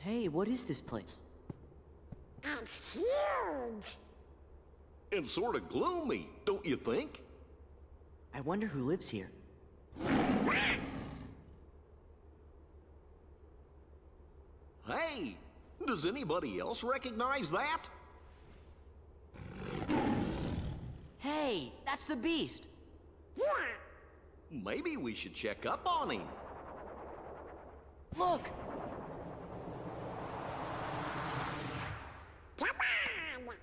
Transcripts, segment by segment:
Hey, what is this place? It's huge. And sort of gloomy, don't you think? I wonder who lives here. Hey, does anybody else recognize that? Hey, that's the beast! Yeah. Maybe we should check up on him. Look! Come on.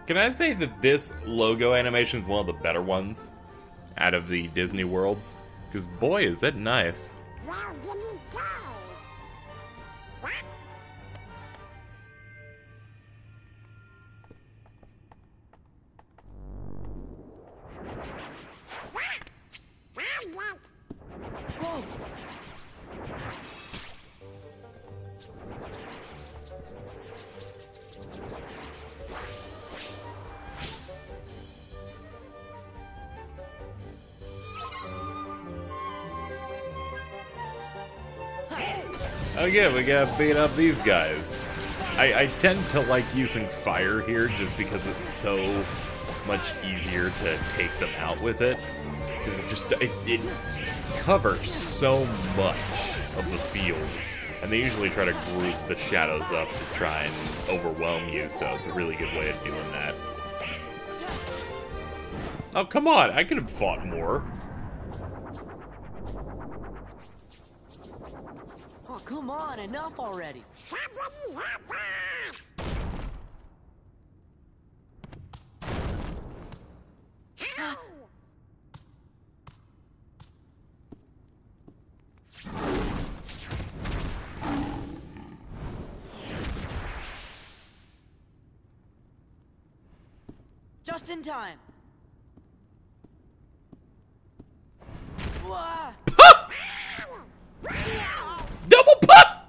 Can I say that this logo animation is one of the better ones out of the Disney worlds? Because boy, is it nice. Where did he go? What? What? Found it. Whoa! Okay, we gotta beat up these guys. I tend to like using fire here just because it's so much easier to take them out with it. Because it covers so much of the field. And they usually try to group the shadows up to try and overwhelm you, so it's a really good way of doing that. Oh, come on, I could have fought more. Oh, come on, enough already! Somebody help us! Ow! Just in time! Wah! Double pop!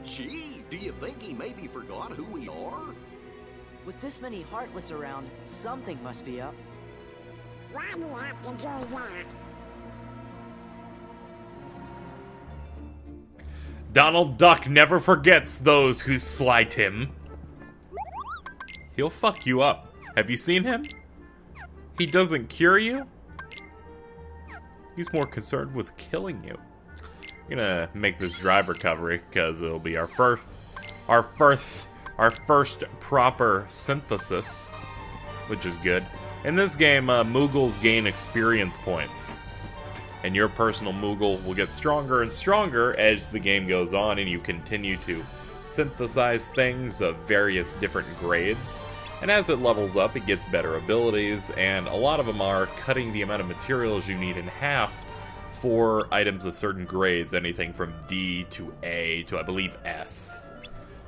Gee, do you think he maybe forgot who we are? With this many Heartless around, something must be up. Why do you have to do that? Donald Duck never forgets those who slight him. He'll fuck you up. Have you seen him? He doesn't cure you? He's more concerned with killing you. I'm gonna make this drive recovery because it'll be our first proper synthesis, which is good. In this game, Moogles gain experience points, and your personal Moogle will get stronger and stronger as the game goes on, and you continue to synthesize things of various different grades. And as it levels up, it gets better abilities, and a lot of them are cutting the amount of materials you need in half for items of certain grades, anything from D to A to, I believe, S.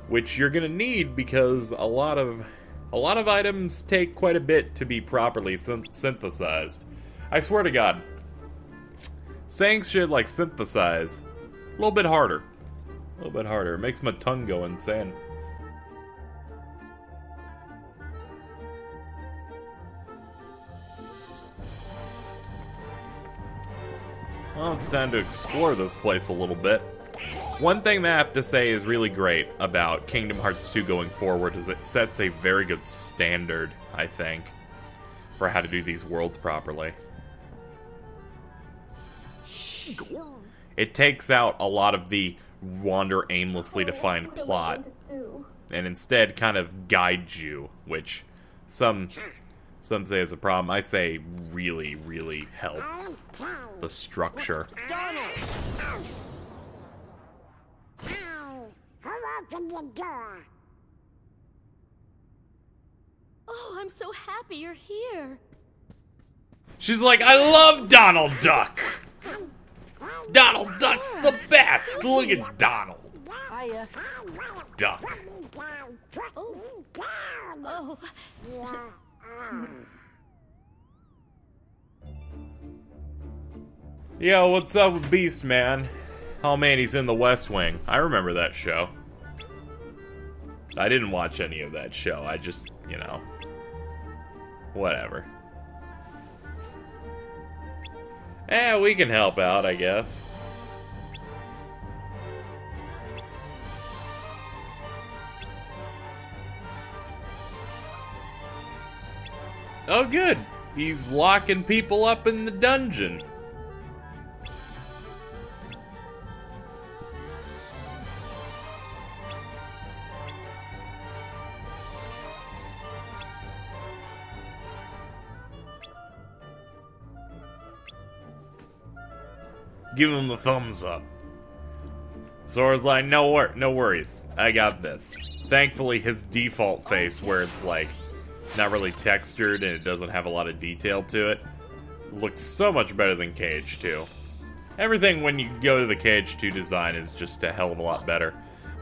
Which you're gonna need because a lot of items take quite a bit to be properly synthesized. I swear to God, saying shit like synthesize, a little bit harder. A little bit harder. It makes my tongue go insane. Well, it's time to explore this place a little bit. One thing that I have to say is really great about Kingdom Hearts 2 going forward is it sets a very good standard, I think, for how to do these worlds properly. It takes out a lot of the wander aimlessly to find plot, and instead kind of guides you, which some say is a problem. I say really, really helps the structure. Donald! Hey, who opened the door? Oh, I'm so happy you're here. She's like, I love Donald Duck! Donald Duck's the best! Look at Donald. Hiya. Duck. Oh. Yo, what's up with Beast, man? Oh man, he's in the West Wing. I remember that show. I didn't watch any of that show. I just, you know, whatever. We can help out, I guess. Oh, good. He's locking people up in the dungeon. Give him the thumbs up. Sora's like, no worries. I got this. Thankfully, his default face, where it's like not really textured and it doesn't have a lot of detail to it, looks so much better than KH2. Everything when you go to the KH2 design is just a hell of a lot better.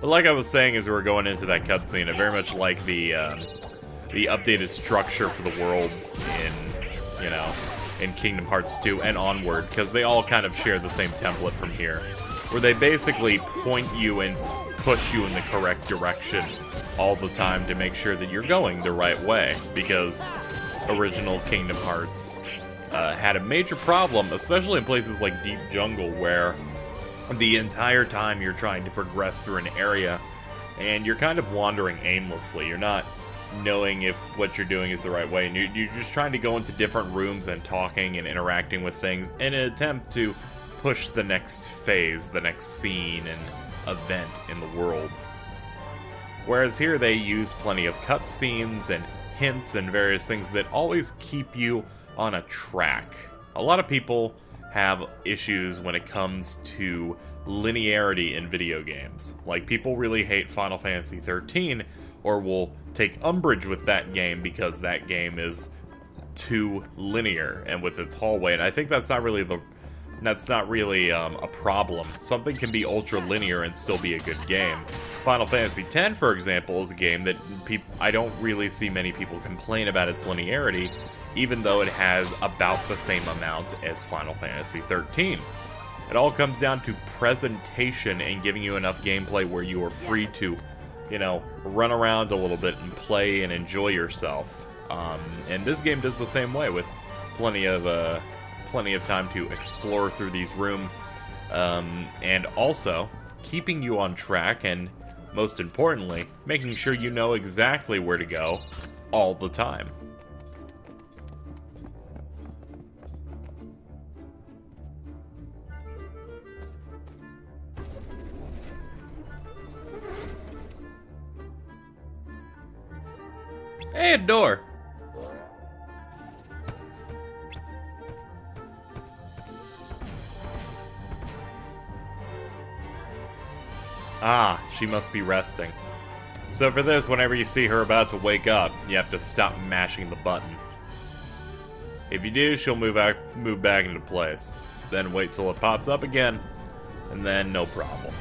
But like I was saying as we were going into that cutscene, I very much like the updated structure for the worlds in, you know, in Kingdom Hearts 2 and onward, because they all kind of share the same template from here, where they basically point you and push you in the correct direction all the time to make sure that you're going the right way, because original Kingdom Hearts had a major problem, especially in places like Deep Jungle, where the entire time you're trying to progress through an area and you're kind of wandering aimlessly. You're not knowing if what you're doing is the right way, and you're just trying to go into different rooms and talking and interacting with things in an attempt to push the next phase, the next scene and event in the world. Whereas here they use plenty of cutscenes and hints and various things that always keep you on a track. A lot of people have issues when it comes to linearity in video games. Like, people really hate Final Fantasy 13 or will take umbrage with that game because that game is too linear and with its hallway, and I think that's not really a problem. Something can be ultra linear and still be a good game. Final Fantasy X, for example, is a game that I don't really see many people complain about its linearity, even though it has about the same amount as Final Fantasy 13. It all comes down to presentation and giving you enough gameplay where you are free to, you know, run around a little bit and play and enjoy yourself. And this game does the same way, with plenty of time to explore through these rooms, and also keeping you on track, and most importantly, making sure you know exactly where to go all the time. Hey, a door! Ah, she must be resting. So for this, whenever you see her about to wake up, you have to stop mashing the button. If you do, she'll move back into place. Then wait till it pops up again, and then no problem.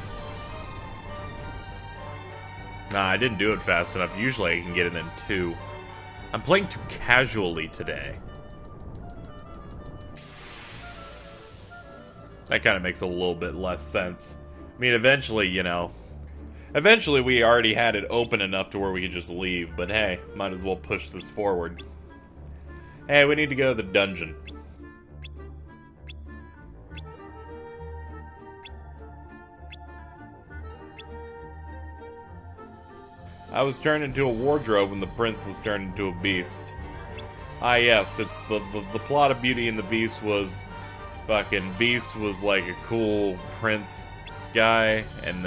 Nah, I didn't do it fast enough. Usually I can get it in 2. I'm playing too casually today. That kind of makes a little bit less sense. I mean, eventually, you know, eventually we already had it open enough to where we could just leave, but hey, might as well push this forward. Hey, we need to go to the dungeon. I was turned into a wardrobe when the prince was turned into a beast. Ah yes, it's the plot of Beauty and the Beast was fucking Beast was like a cool prince guy, and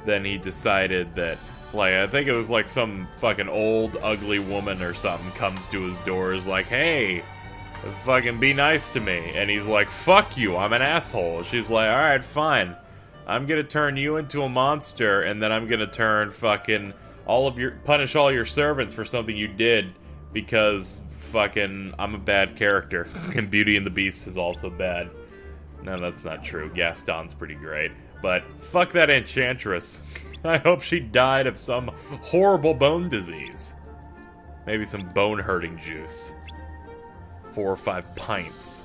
then he decided that, like, I think it was like some fucking old ugly woman or something comes to his door, is like, hey, fucking be nice to me, and he's like, fuck you, I'm an asshole. She's like, alright, fine, I'm gonna turn you into a monster, and then I'm gonna turn fucking Punish all your servants for something you did because fucking I'm a bad character. And Beauty and the Beast is also bad. No, that's not true. Gaston's pretty great. But fuck that enchantress. I hope she died of some horrible bone disease. Maybe some bone-hurting juice. 4 or 5 pints.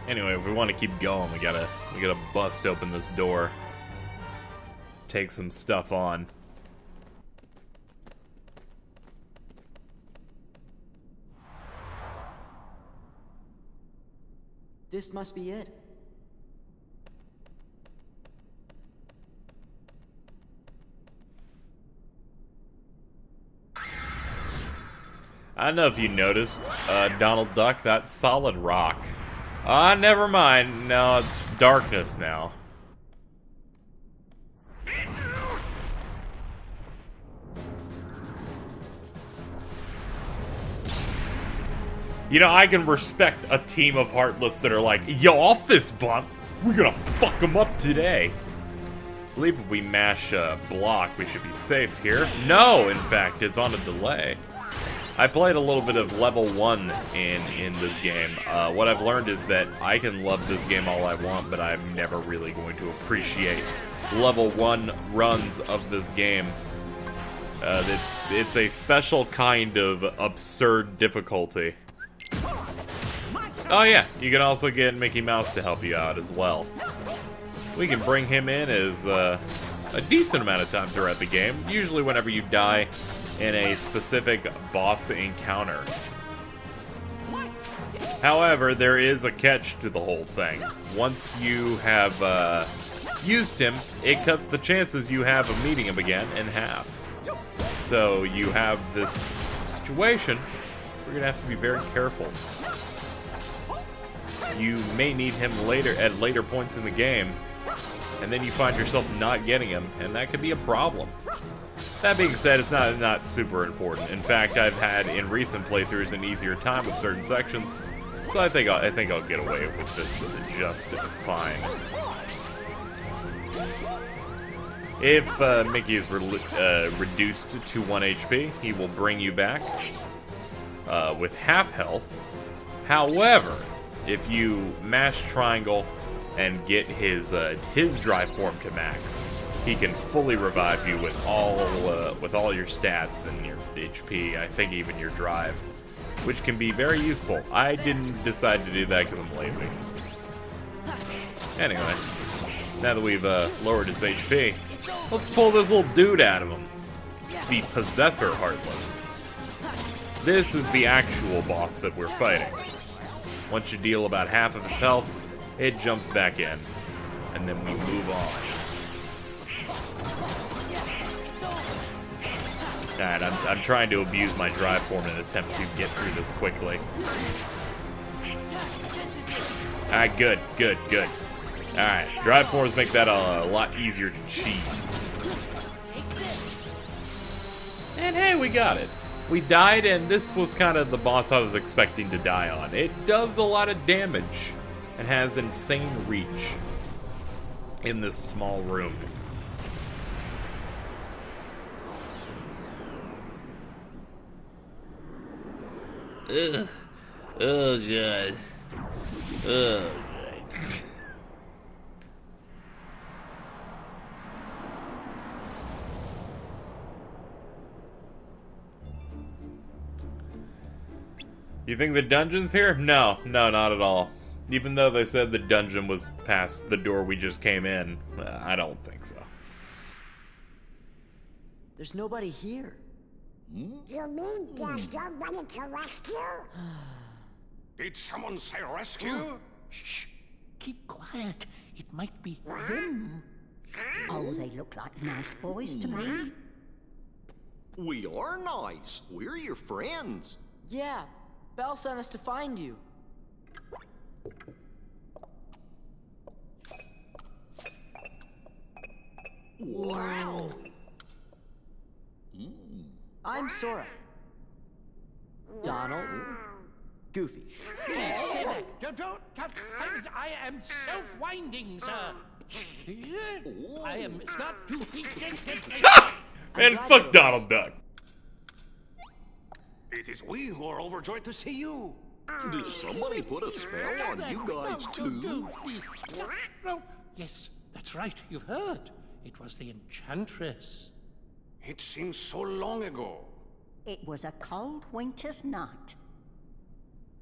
Anyway, if we want to keep going, we gotta bust open this door. Take some stuff on. This must be it. I don't know if you noticed, Donald Duck, that's solid rock. Never mind. No, it's darkness now. You know, I can respect a team of Heartless that are like, yo, I'll fist bump. We're gonna fuck them up today. I believe if we mash block, we should be safe here. No, in fact, it's on a delay. I played a little bit of level 1 in this game. What I've learned is that I can love this game all I want, but I'm never really going to appreciate level 1 runs of this game. It's a special kind of absurd difficulty. Oh yeah, you can also get Mickey Mouse to help you out as well. We can bring him in as a decent amount of time throughout the game, usually whenever you die in a specific boss encounter. However, there is a catch to the whole thing. Once you have used him, it cuts the chances you have of meeting him again in half. So you have this situation where you're gonna have to be very careful. You may need him later at later points in the game, and then you find yourself not getting him, and that could be a problem. That being said, it's not super important. In fact, I've had in recent playthroughs an easier time with certain sections, so I think I'll get away with this just fine. If Mickey is reduced to 1 HP, he will bring you back with half health. However, if you mash triangle and get his drive form to max, he can fully revive you with all your stats and your HP. I think even your drive, which can be very useful. I didn't decide to do that because I'm lazy. Anyway, now that we've lowered his HP, let's pull this little dude out of him. It's the Possessor Heartless. This is the actual boss that we're fighting. Once you deal about half of its health, it jumps back in, and then we move on. Alright, I'm trying to abuse my drive form in an attempt to get through this quickly. Alright, good. Alright, drive forms make that a lot easier to cheese. And hey, we got it. We died, and this was kind of the boss I was expecting to die on. It does a lot of damage and has insane reach in this small room. Ugh. Oh, God. Oh, God. You think the dungeon's here? No, not at all. Even though they said the dungeon was past the door we just came in, I don't think so. There's nobody here. You mean there's nobody to rescue? Did someone say rescue? Shh. Keep quiet. It might be them. Oh, they look like nice boys to me. We are nice. We're your friends. Yeah, Belle sent us to find you. Wow. I'm Sora. Donald. Goofy. Don't. I am self-winding, sir. I am. It's not too. Man, fuck Donald Duck. It is we who are overjoyed to see you. Did somebody put a spell on you guys too? No. Yes, that's right. You've heard. It was the enchantress. It seems so long ago. It was a cold winter's night.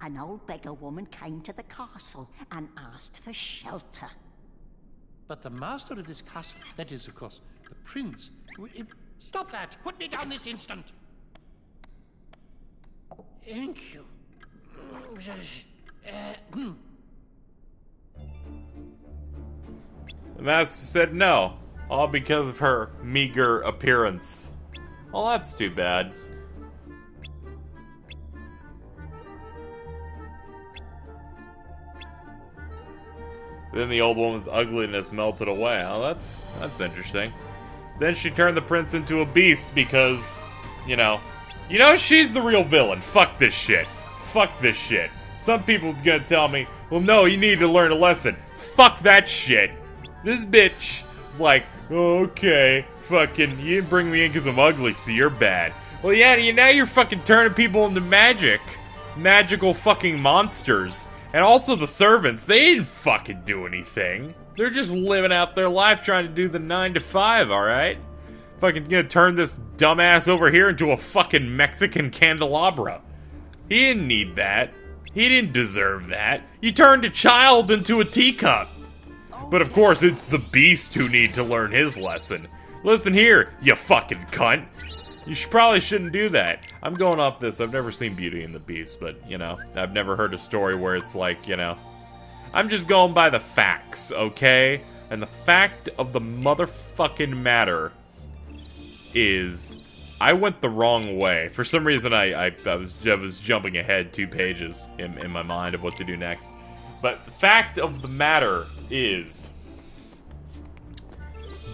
An old beggar woman came to the castle and asked for shelter. But the master of this castle, that is, of course, the prince. Stop that! Put me down this instant! Thank you. The master said no, all because of her meager appearance. Well, that's too bad. Then the old woman's ugliness melted away. Oh, that's interesting. Then she turned the prince into a beast because, you know, she's the real villain. Fuck this shit. Fuck this shit. Some people's gonna tell me, well, no, you need to learn a lesson. Fuck that shit. This bitch is like, oh, okay, fucking, you didn't bring me in because I'm ugly, so you're bad. Well, yeah, now you're fucking turning people into magical fucking monsters. And also the servants, they didn't fucking do anything. They're just living out their life trying to do the 9 to 5, alright? Fucking gonna turn this dumbass over here into a fucking Mexican candelabra. He didn't need that. He didn't deserve that. You turned a child into a teacup. But of course, it's the beast who need to learn his lesson. Listen here, you fucking cunt. You probably shouldn't do that. I'm going off this. I've never seen Beauty and the Beast, but, you know, I've never heard a story where it's like, you know, I'm just going by the facts, okay? And the fact of the motherfucking matter is I went the wrong way. For some reason, I was jumping ahead 2 pages in my mind of what to do next. But the fact of the matter is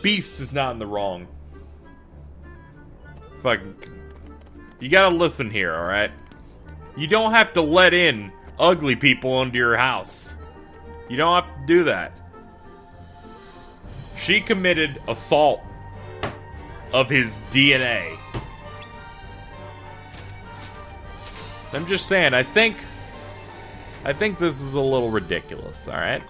Beast is not in the wrong. Fucking, you gotta listen here, alright? You don't have to let in ugly people into your house. You don't have to do that. She committed assault of his DNA. I'm just saying, I think this is a little ridiculous, alright?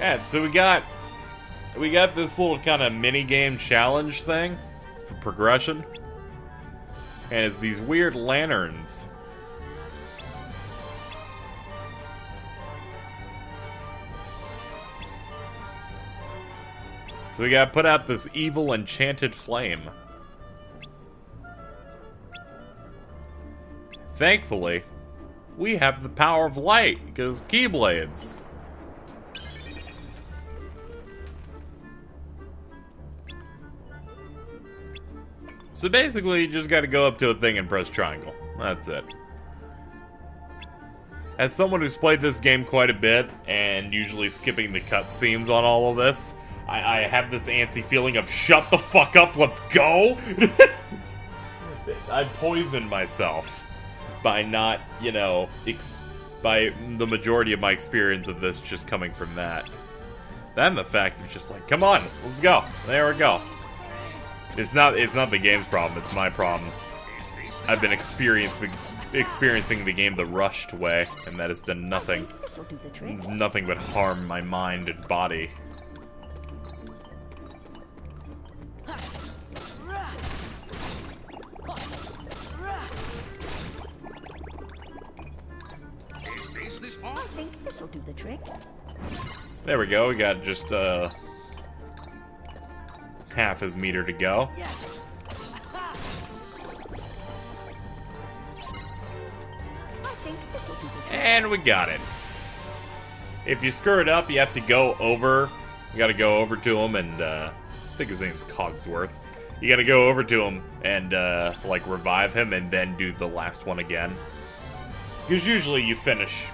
Yeah, so we got this little kind of mini-game challenge thing for progression. And it's these weird lanterns. So we gotta put out this evil enchanted flame. Thankfully, we have the power of light, because Keyblades. So basically, you just gotta go up to a thing and press triangle. That's it. As someone who's played this game quite a bit, and usually skipping the cutscenes on all of this, I have this antsy feeling of, shut the fuck up, let's go! I poisoned myself by not, you know, by the majority of my experience of this just coming from that. Then the fact of just like, come on, let's go. There we go. It's not the game's problem, it's my problem. I've been experiencing the game the rushed way, and that has done nothing. It's nothing but harm my mind and body. I think this'll do the trick. There we go. We got just half his meter to go. And we got it. If you screw it up, you have to go over. You gotta go over to him and, I think his name's Cogsworth. You gotta go over to him and, like, revive him and then do the last one again. Because usually you finish,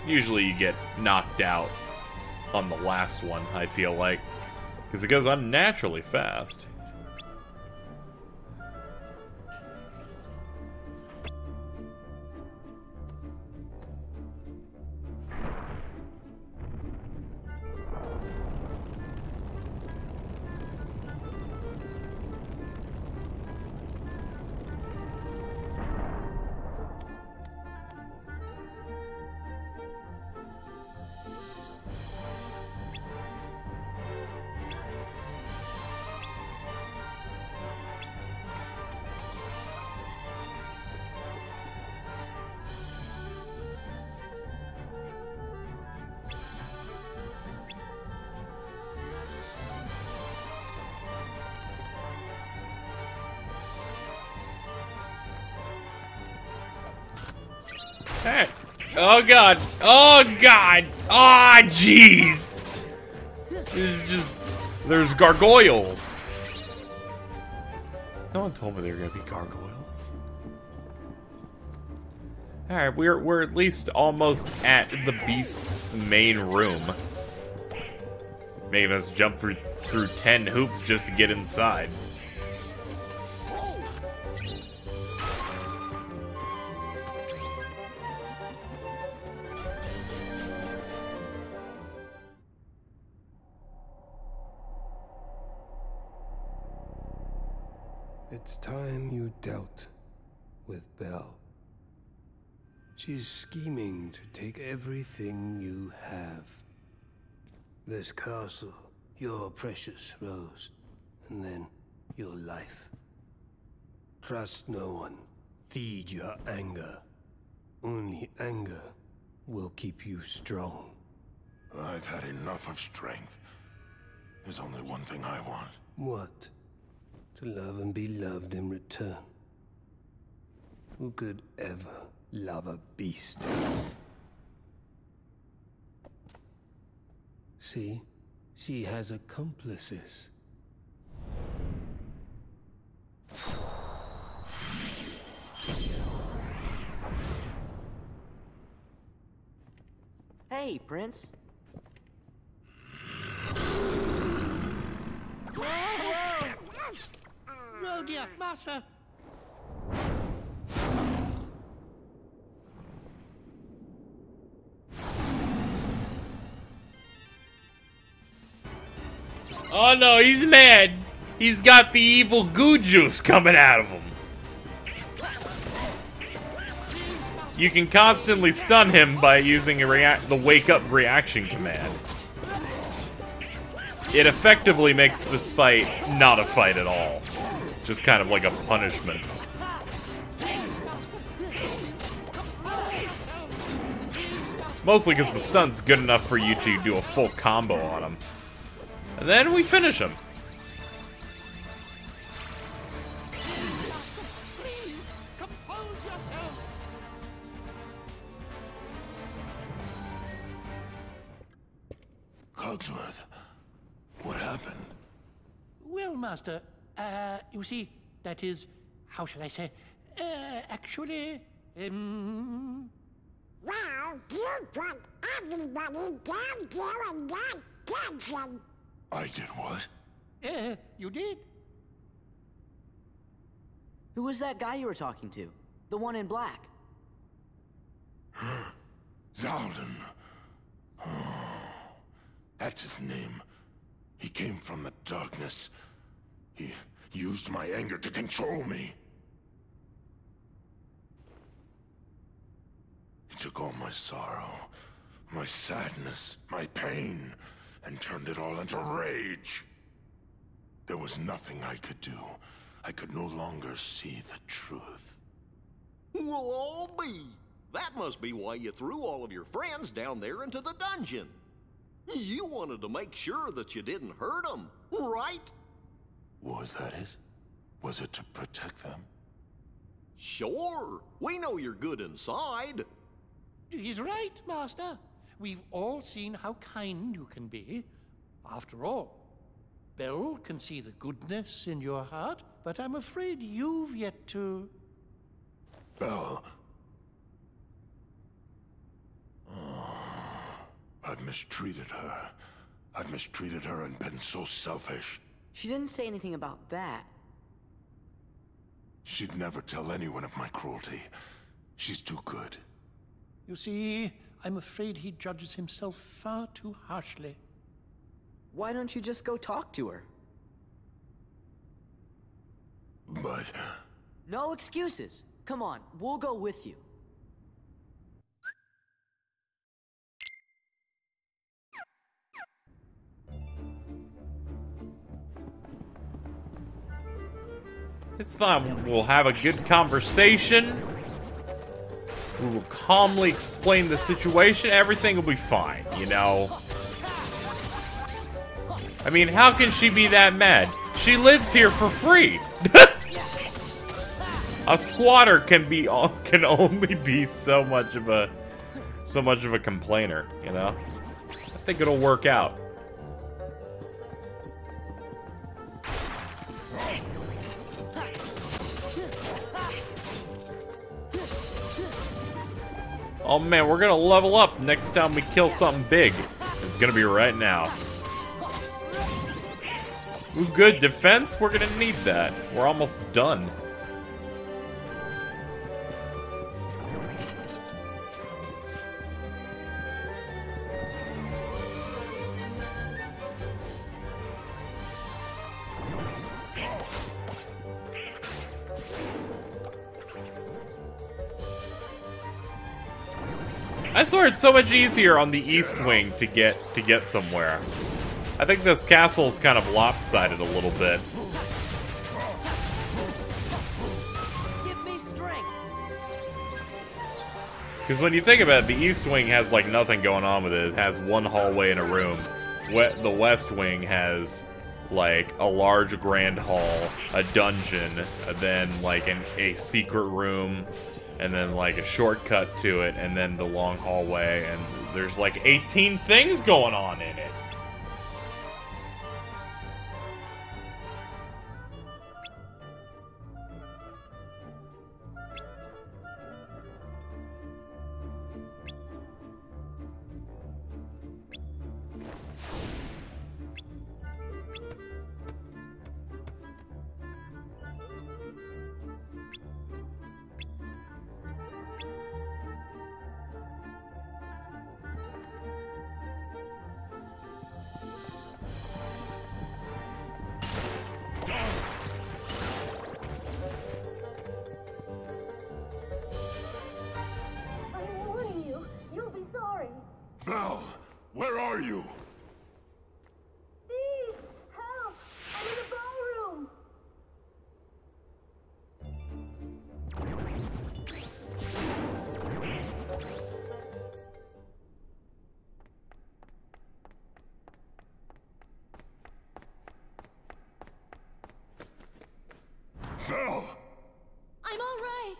usually you get knocked out on the last one, I feel like. Because it goes unnaturally fast. Hey. Oh god. Oh god. Ah, jeez. There's gargoyles. No one told me there were gonna be gargoyles. Alright, we're at least almost at the beast's main room. Making us jump through 10 hoops just to get inside. It's time you dealt with Belle. She's scheming to take everything you have. This castle, your precious Rose, and then your life. Trust no one. Feed your anger. Only anger will keep you strong. I've had enough of strength. There's only one thing I want. What? To love and be loved in return. Who could ever love a beast? See? She has accomplices. Hey, Prince. Oh dear, Master! Oh no, he's mad! He's got the evil goo juice coming out of him. You can constantly stun him by using the wake up reaction command. It effectively makes this fight not a fight at all. Just kind of like a punishment. Mostly because the stun's good enough for you to do a full combo on him. And then we finish him. Cogsworth, what happened? Well, Master, you see, that is, how shall I say, actually, Well, you put everybody down there in that dungeon. I did what? You did? Who was that guy you were talking to? The one in black. Zaldin. That's his name. He came from the darkness. He used my anger to control me. He took all my sorrow, my sadness, my pain, and turned it all into rage. There was nothing I could do. I could no longer see the truth. We'll all be. That must be why you threw all of your friends down there into the dungeon. You wanted to make sure that you didn't hurt them, right? Was that it? Was it to protect them? Sure. We know you're good inside. He's right, Master. We've all seen how kind you can be. After all, Belle can see the goodness in your heart, but I'm afraid you've yet to... Belle. Oh, I've mistreated her. I've mistreated her and been so selfish. She didn't say anything about that. She'd never tell anyone of my cruelty. She's too good. You see, I'm afraid he judges himself far too harshly. Why don't you just go talk to her? But... No excuses. Come on, we'll go with you. It's fine. We'll have a good conversation. We will calmly explain the situation. Everything will be fine, you know? I mean, how can she be that mad? She lives here for free. A squatter can only be so much of a complainer, you know? I think it'll work out. Oh man, we're gonna level up next time we kill something big. It's gonna be right now. Ooh, good defense. We're gonna need that. We're almost done. I swear it's so much easier on the east wing to get somewhere. I think this castle's kind of lopsided a little bit. Give me strength. Because when you think about it, the east wing has like nothing going on with it. It has one hallway and a room. The west wing has like a large grand hall, a dungeon, then like a secret room, and then like a shortcut to it, and then the long hallway, and there's like 18 things going on in it. Belle, where are you? Steve! Help! I'm in the ballroom! Belle! I'm all right!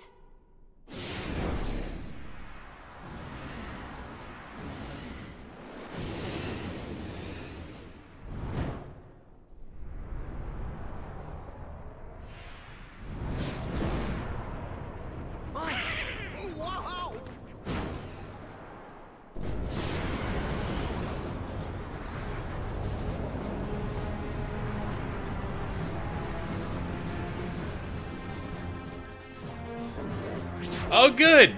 Wow! Oh good!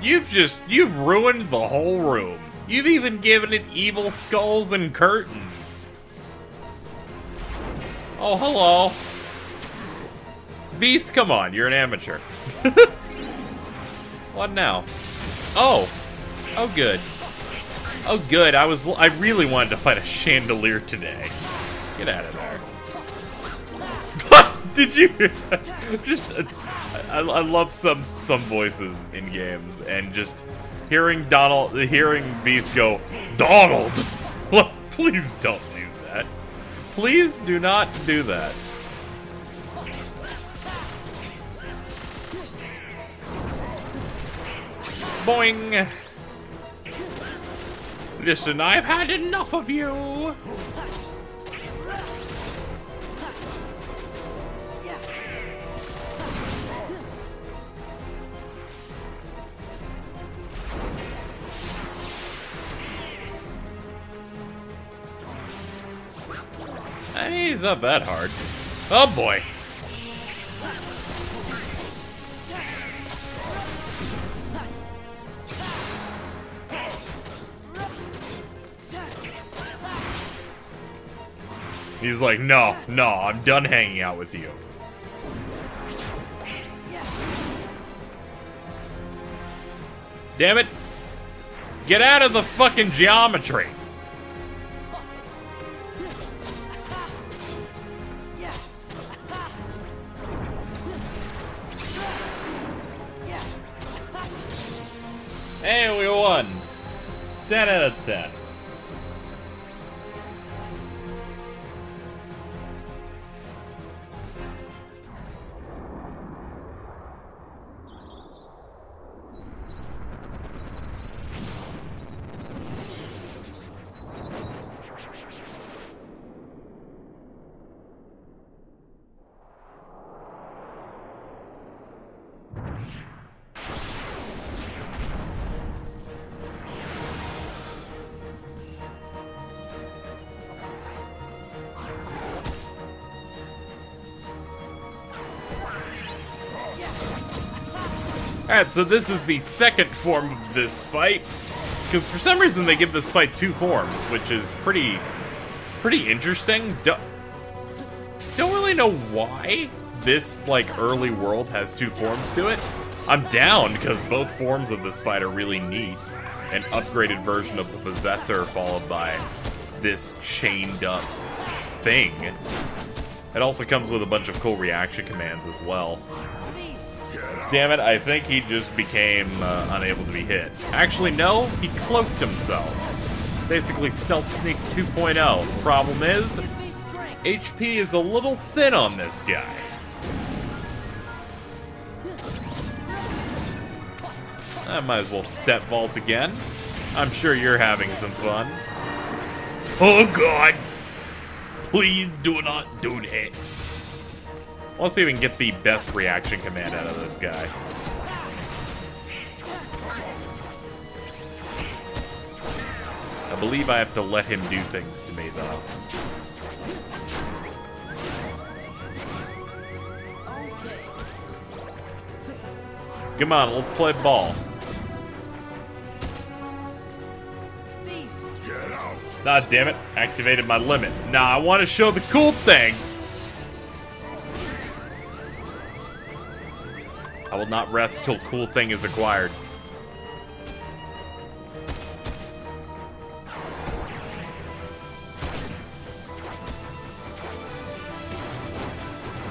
You've ruined the whole room. You've even given it evil skulls and curtains. Oh, hello. Beast, come on, you're an amateur. What now? Oh. Oh good. Oh good, I really wanted to fight a chandelier today. Get out of there. Did you just I love some voices in games, and just hearing Beast go, Donald! Look, please don't do that. Please do not do that. Boing! Listen, I've had enough of you! I mean, he's not that hard. Oh boy! He's like, no, I'm done hanging out with you. Damn it! Get out of the fucking geometry! Hey, we won! 10 out of 10. Alright, so this is the second form of this fight. Because for some reason they give this fight two forms, which is pretty interesting. Don't really know why this, like, early world has two forms to it. I'm down, because both forms of this fight are really neat. An upgraded version of the Possessor followed by this chained up thing. It also comes with a bunch of cool reaction commands as well. Damn it, I think he just became unable to be hit. Actually, no, he cloaked himself. Basically, Stealth Sneak 2.0. Problem is, HP is a little thin on this guy. I might as well step vault again. I'm sure you're having some fun. Oh god! Please do not do that. Let's see if we can get the best reaction command out of this guy. I believe I have to let him do things to me, though. Come on, let's play ball. Ah, damn it. Activated my limit. Nah, I want to show the cool thing. I will not rest till cool thing is acquired.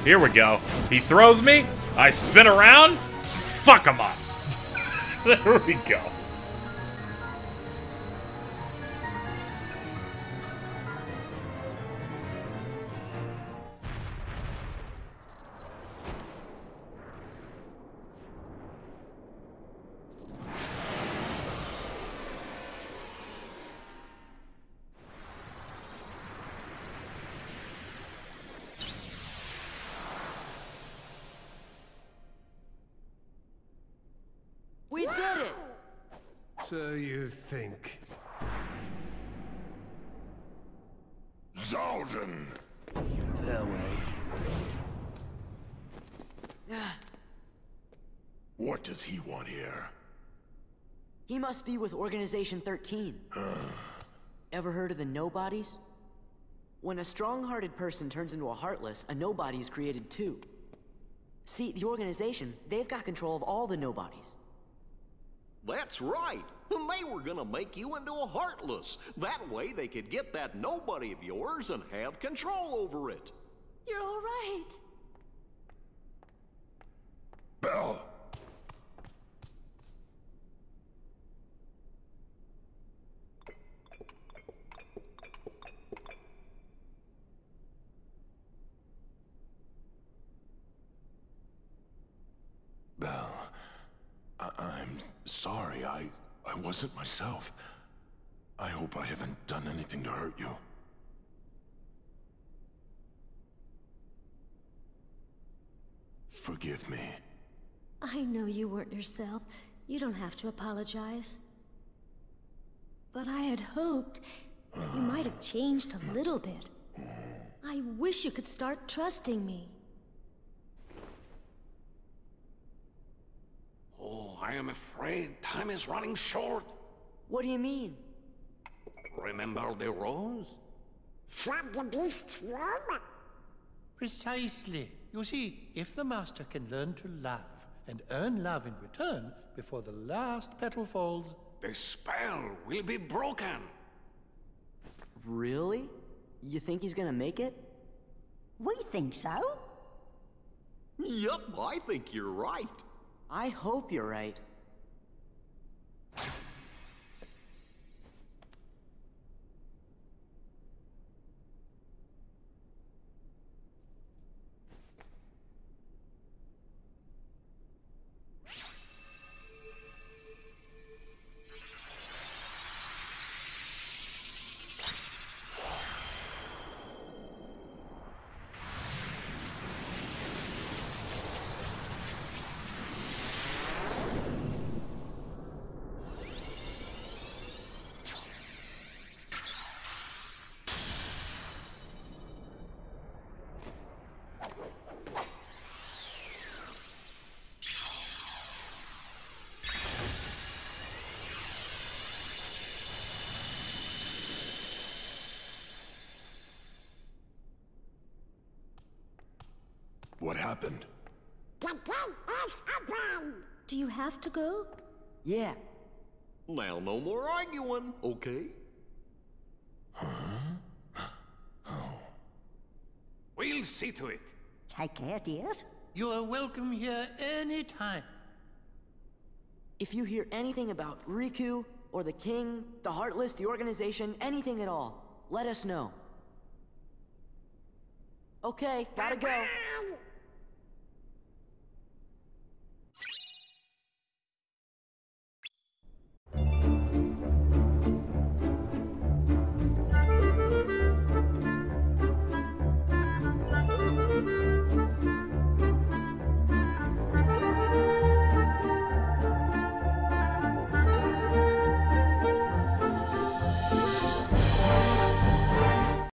Here we go. He throws me, I spin around, fuck him up. There we go. We did it! So you think. Zaldin! Farewell. What does he want here? He must be with Organization 13. Ever heard of the Nobodies? When a strong-hearted person turns into a Heartless, a Nobody is created too. See, the organization, they've got control of all the Nobodies. That's right. They were gonna make you into a Heartless. That way they could get that nobody of yours and have control over it. You're all right. Bell! I'm sorry. I wasn't myself. I hope I haven't done anything to hurt you. Forgive me. I know you weren't yourself. You don't have to apologize. But I had hoped that you might have changed a little bit. I wish you could start trusting me. Oh, I am afraid time is running short. What do you mean? Remember the rose? From the beast's room? Precisely. You see, if the master can learn to love and earn love in return before the last petal falls, The spell will be broken. Really? You think he's gonna make it? We think so. Yup, I think you're right. I hope you're right. What happened? The gate is open! Do you have to go? Yeah. Now, no more arguing, okay? We'll see to it. Take care, dears. you are welcome here any time. If you hear anything about Riku, or the King, the Heartless, the organization, anything at all, let us know. Okay, gotta go. Bye!